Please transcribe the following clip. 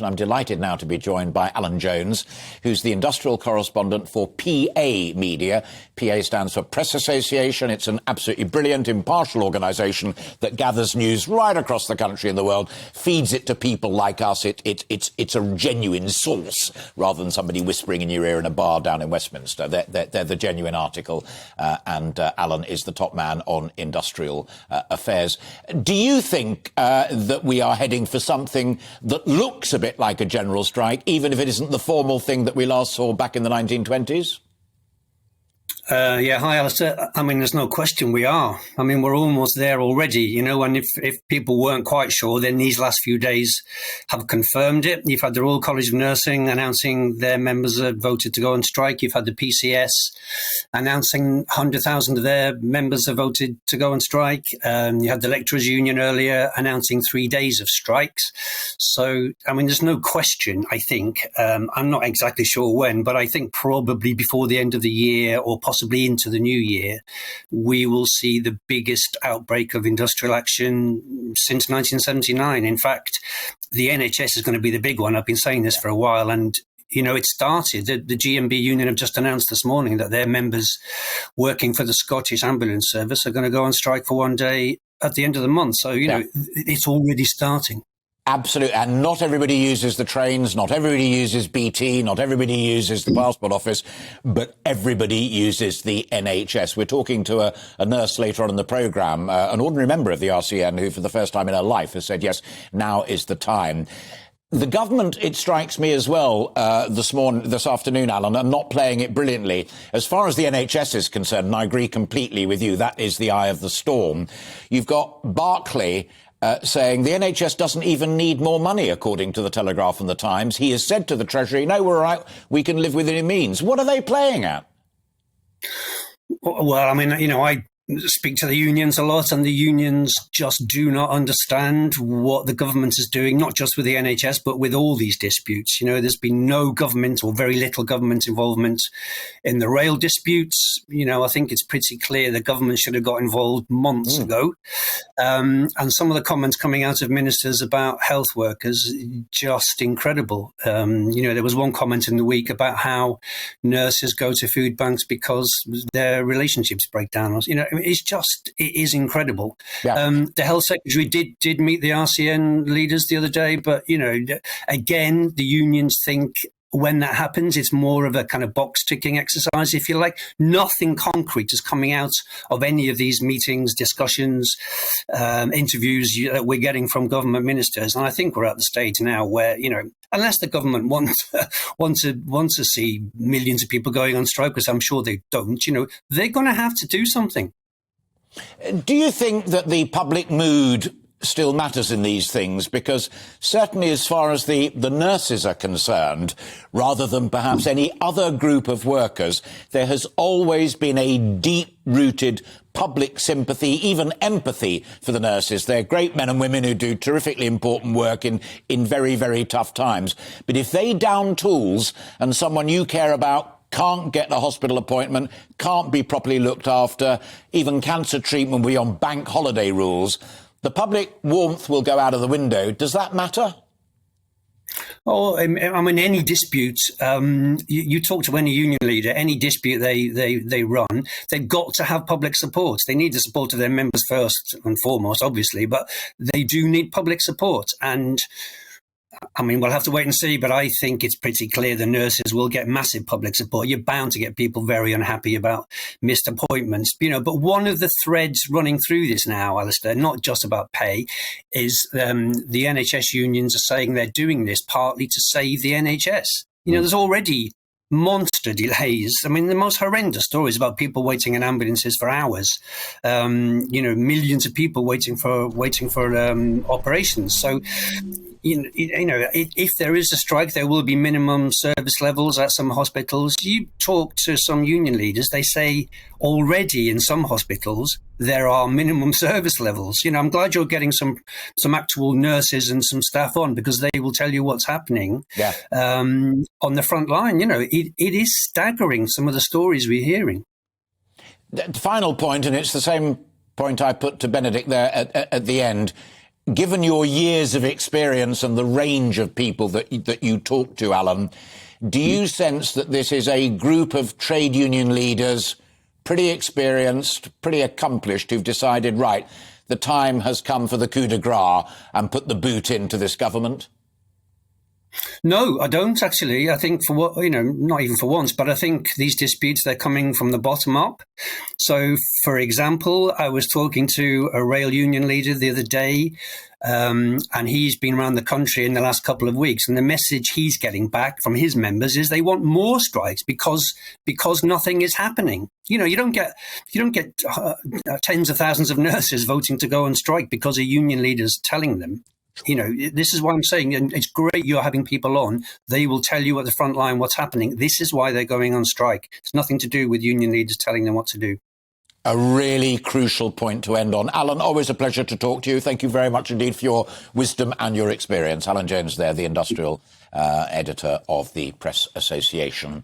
I'm delighted now to be joined by Alan Jones, who's the industrial correspondent for PA Media. PA stands for Press Association. It's an absolutely brilliant, impartial organisation that gathers news right across the country and the world, feeds it to people like us. It's a genuine source rather than somebody whispering in your ear in a bar down in Westminster. They're the genuine article, and Alan is the top man on industrial affairs. Do you think that we are heading for something that looks a bit like a general strike, even if it isn't the formal thing that we last saw back in the 1920s? Yeah, hi, Alastair. I mean, there's no question we are. I mean, we're almost there already, you know, and if people weren't quite sure, then these last few days have confirmed it. You've had the Royal College of Nursing announcing their members have voted to go on strike. You've had the PCS announcing 100,000 of their members have voted to go on strike. You had the Lecturers' Union earlier announcing 3 days of strikes. So, I mean, there's no question, I think. I'm not exactly sure when, but I think probably before the end of the year or possibly into the new year, we will see the biggest outbreak of industrial action since 1979. In fact, the NHS is going to be the big one. I've been saying this for a while, and you know, it started. The GMB union have just announced this morning that their members working for the Scottish Ambulance Service are going to go on strike for 1 day at the end of the month. So, you know, it's already starting. Absolutely. And not everybody uses the trains, not everybody uses BT, not everybody uses the passport office, but everybody uses the NHS. We're talking to a nurse later on in the programme, an ordinary member of the RCN who for the first time in her life has said, yes, now is the time. The government, it strikes me as well, this afternoon, Alan, are not playing it brilliantly. As far as the NHS is concerned, and I agree completely with you, that is the eye of the storm. You've got Barclay saying the NHS doesn't even need more money, according to the Telegraph and the Times. He has said to the Treasury, no, we're all right, we can live within means. What are they playing at? Well, I mean, you know, I speak to the unions a lot, and the unions just do not understand what the government is doing, not just with the NHS, but with all these disputes. You know, there's been no government or very little government involvement in the rail disputes. You know, I think it's pretty clear the government should have got involved months ago. And some of the comments coming out of ministers about health workers, just incredible. You know, there was one comment in the week about how nurses go to food banks because their relationships break down. You know, it is incredible. Yeah. The health secretary did meet the RCN leaders the other day, but, you know, again, the unions think when that happens, it's more of a kind of box ticking exercise, if you like. Nothing concrete is coming out of any of these meetings, discussions, interviews that we're getting from government ministers. And I think we're at the stage now where, you know, unless the government wants to see millions of people going on strike, because I'm sure they don't, you know, they're going to have to do something. Do you think that the public mood still matters in these things? Because certainly as far as the nurses are concerned, rather than perhaps any other group of workers, there has always been a deep-rooted public sympathy, even empathy for the nurses. They're great men and women who do terrifically important work in very, very tough times. But if they down tools and someone you care about can't get a hospital appointment, can't be properly looked after, even cancer treatment will be on bank holiday rules, the public warmth will go out of the window. Does that matter? Oh, I mean, any dispute, you talk to any union leader, any dispute they run, they've got to have public support. They need the support of their members first and foremost, obviously, but they do need public support. And I mean, we'll have to wait and see, but I think it's pretty clear the nurses will get massive public support. You're bound to get people very unhappy about missed appointments, you know. But one of the threads running through this now, Alastair, not just about pay, is the NHS unions are saying they're doing this partly to save the NHS. You know, there's already monster delays. I mean, the most horrendous stories about people waiting in ambulances for hours. You know, millions of people waiting for operations. So, you know, if there is a strike, there will be minimum service levels at some hospitals. You talk to some union leaders, they say already in some hospitals there are minimum service levels. You know, I'm glad you're getting some actual nurses and some staff on, because they will tell you what's happening on the front line. You know, it is staggering, some of the stories we're hearing. The final point, and it's the same point I put to Benedict there at the end. given your years of experience and the range of people that you talk to, Alan, do you sense that this is a group of trade union leaders, pretty experienced, pretty accomplished, who've decided, right, the time has come for the coup de grace and put the boot into this government? No, I don't actually. I think not even for once, but I think these disputes, they're coming from the bottom up. So, for example, I was talking to a rail union leader the other day, and he's been around the country in the last couple of weeks. And the message he's getting back from his members is they want more strikes because nothing is happening. You don't get tens of thousands of nurses voting to go on strike because a union leader's telling them. This is why I'm saying, and it's great you're having people on. They will tell you at the front line what's happening. This is why they're going on strike. It's nothing to do with union leaders telling them what to do. A really crucial point to end on. Alan, always a pleasure to talk to you. Thank you very much indeed for your wisdom and your experience. Alan Jones there, the industrial editor of the Press Association.